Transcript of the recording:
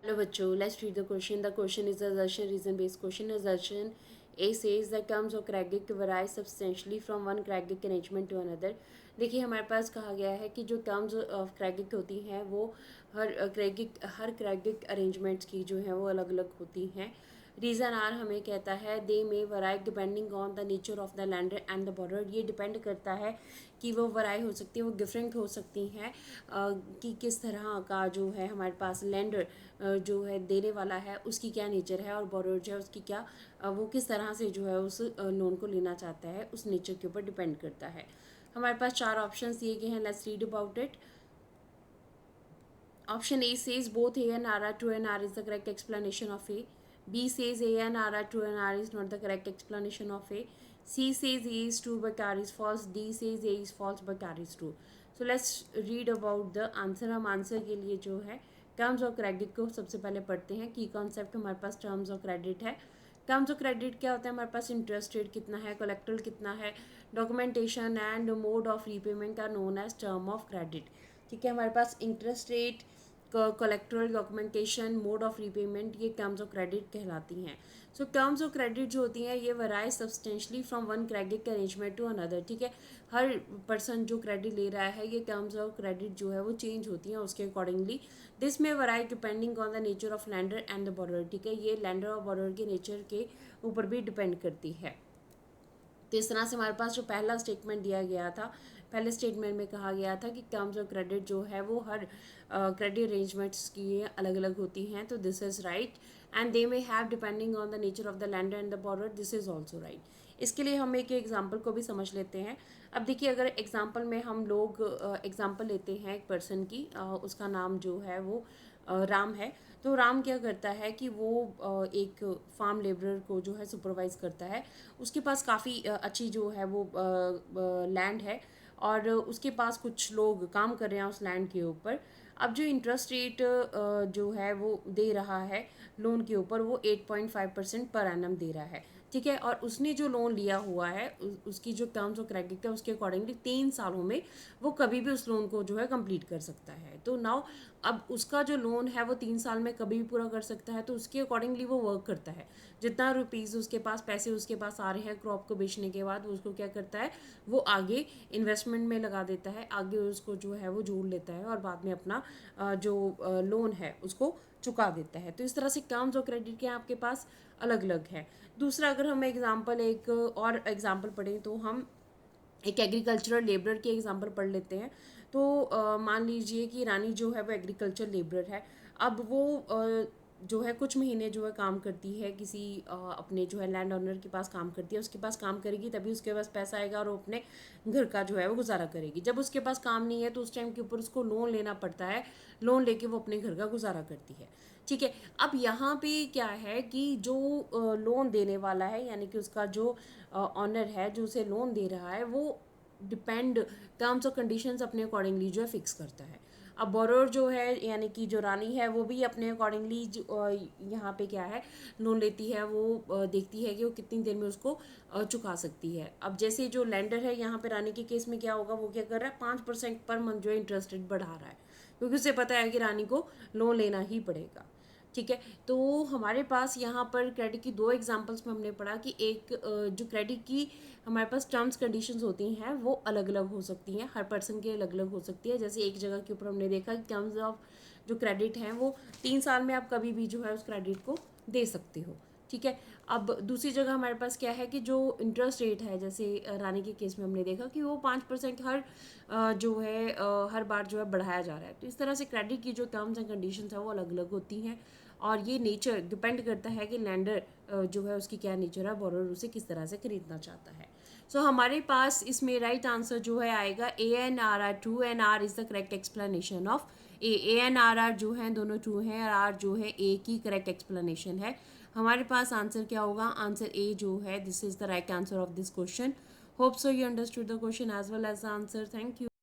Hello बच्चों, let's read the question. The question is assertion reason based question. Assertion A says the terms of credit vary substantially from one credit arrangement to another. देखिए हमारे पास कहा गया है कि जो terms of credit होती हैं वो हर क्रेडिट अरेंजमेंट्स की जो है वो अलग अलग होती हैं. रीज़न आर हमें कहता है they may vary depending on the nature of the lender and the borrower. ये डिपेंड करता है कि वो वराई हो सकती है, वो डिफरेंट हो सकती हैं कि किस तरह का जो है हमारे पास लैंडर जो है देने वाला है उसकी क्या नेचर है, और बोरोर जो है उसकी क्या वो किस तरह से जो है उस लोन को लेना चाहता है, उस नेचर के ऊपर डिपेंड करता है. हमारे पास चार ऑप्शन दिए गए हैं. Let's read about it. Option A says both A and R are true and R is the correct explanation of A. B says A and R are true and R is not the correct explanation of A. C says A is true but R is false. D says A is false but R is true. So let's read about the answer. हम answer के लिए जो है terms of credit को सबसे पहले पढ़ते हैं. की कॉन्सेप्ट हमारे पास टर्म्स ऑफ क्रेडिट है. टर्म्स ऑफ क्रेडिट क्या होता है? हमारे पास इंटरेस्ट रेट कितना है, कोलेक्ट्रल कितना है, documentation and mode of repayment are known as term of credit. ठीक है, हमारे पास interest rate, collateral, documentation, mode of repayment, ये टर्म्स ऑफ क्रेडिट कहलाती हैं. सो टर्म्स ऑफ क्रेडिट जो होती हैं ये vary substantially from one credit arrangement to another. ठीक है, हर पर्सन जो क्रेडिट ले रहा है ये टर्म्स ऑफ क्रेडिट जो है वो चेंज होती हैं उसके accordingly. This may vary depending on the nature of lender and the borrower. ठीक है, ये लैंडर और बॉर्डर के नेचर के ऊपर भी डिपेंड करती है. तो इस तरह से हमारे पास जो पहला स्टेटमेंट दिया गया था, पहले स्टेटमेंट में कहा गया था कि टर्म्स ऑफ क्रेडिट जो है वो हर क्रेडिट अरेंजमेंट्स की अलग अलग होती हैं. तो this is right. And they may have depending on the nature of the lender and the border. This is also right. इसके लिए हम एक एग्जाम्पल को भी समझ लेते हैं. अब देखिए, अगर एग्जाम्पल में हम लोग एग्जाम्पल लेते हैं एक पर्सन की, उसका नाम जो है वो राम है. तो राम क्या करता है कि वो एक फार्म लेबरर को जो है सुपरवाइज करता है. उसके पास काफ़ी अच्छी जो है वो लैंड है, और उसके पास कुछ लोग काम कर रहे हैं उस लैंड के ऊपर. अब जो इंटरेस्ट रेट जो है वो दे रहा है लोन के ऊपर, वो 8.5% पर एनम दे रहा है. ठीक है, और उसने जो लोन लिया हुआ है उसकी जो टर्म्स ऑफ क्रेडिट है उसके अकॉर्डिंगली 3 सालों में वो कभी भी उस लोन को जो है कंप्लीट कर सकता है. तो नाउ अब उसका जो लोन है वो 3 साल में कभी भी पूरा कर सकता है, तो उसके अकॉर्डिंगली वो वर्क करता है. जितना रुपीज़ उसके पास, पैसे उसके पास आ रहे हैं क्रॉप को बेचने के बाद, वो उसको क्या करता है, वो आगे इन्वेस्टमेंट में लगा देता है, आगे उसको जो है वो जोड़ लेता है और बाद में अपना जो लोन है उसको चुका देता है. तो इस तरह से टर्म्स ऑफ क्रेडिट के आपके पास अलग अलग है. दूसरा, अगर हम एग्जाम्पल एक और एग्जाम्पल पढ़ें तो हम एक एग्रीकल्चरल लेबरर की एग्जांपल पढ़ लेते हैं. तो मान लीजिए कि रानी जो है वो एग्रीकल्चर लेबरर है. अब वो जो है कुछ महीने जो है काम करती है किसी अपने जो है लैंड ओनर के पास काम करती है. उसके पास काम करेगी तभी उसके पास पैसा आएगा और वो अपने घर का जो है वो गुजारा करेगी. जब उसके पास काम नहीं है तो उस टाइम के ऊपर उसको लोन लेना पड़ता है. लोन लेके वो अपने घर का गुजारा करती है. ठीक है, अब यहाँ पे क्या है कि जो लोन देने वाला है, यानी कि उसका जो ऑनर है जो उसे लोन दे रहा है, वो डिपेंड टर्म्स और कंडीशंस अपने अकॉर्डिंगली जो है फिक्स करता है. अब बोरोर जो है यानी कि जो रानी है वो भी अपने अकॉर्डिंगली यहाँ पे क्या है लोन लेती है, वो देखती है कि वो कितनी देर में उसको चुका सकती है. अब जैसे जो लेंडर है यहाँ पे रानी के केस में क्या होगा, वो क्या कर रहा है, 5% पर मंथ जो है इंटरेस्ट रेट बढ़ा रहा है, क्योंकि उसे पता है कि रानी को लोन लेना ही पड़ेगा. ठीक है, तो हमारे पास यहाँ पर क्रेडिट की दो एग्जांपल्स में हमने पढ़ा कि एक जो क्रेडिट की हमारे पास टर्म्स कंडीशंस होती हैं वो अलग अलग हो सकती हैं, हर पर्सन के अलग अलग हो सकती है. जैसे एक जगह के ऊपर हमने देखा कि टर्म्स ऑफ जो क्रेडिट हैं वो 3 साल में आप कभी भी जो है उस क्रेडिट को दे सकते हो. ठीक है, अब दूसरी जगह हमारे पास क्या है कि जो इंटरेस्ट रेट है, जैसे रानी के केस में हमने देखा कि वो 5% हर जो है हर बार जो है बढ़ाया जा रहा है. तो इस तरह से क्रेडिट की जो टर्म्स एंड कंडीशंस है वो अलग अलग होती हैं, और ये नेचर डिपेंड करता है कि लैंडर जो है उसकी क्या नेचर है, बोरोर उसे किस तरह से खरीदना चाहता है. सो हमारे पास इसमें राइट आंसर जो है आएगा A and R are true and R is the correct explanation of A. A and R जो हैं दोनों ट्रू हैं और आर जो है ए की करेक्ट एक्सप्लेनेशन है. हमारे पास आंसर क्या होगा, आंसर ए जो है this is the right answer of this question. Hope so you understood the question as well as the answer. Thank you.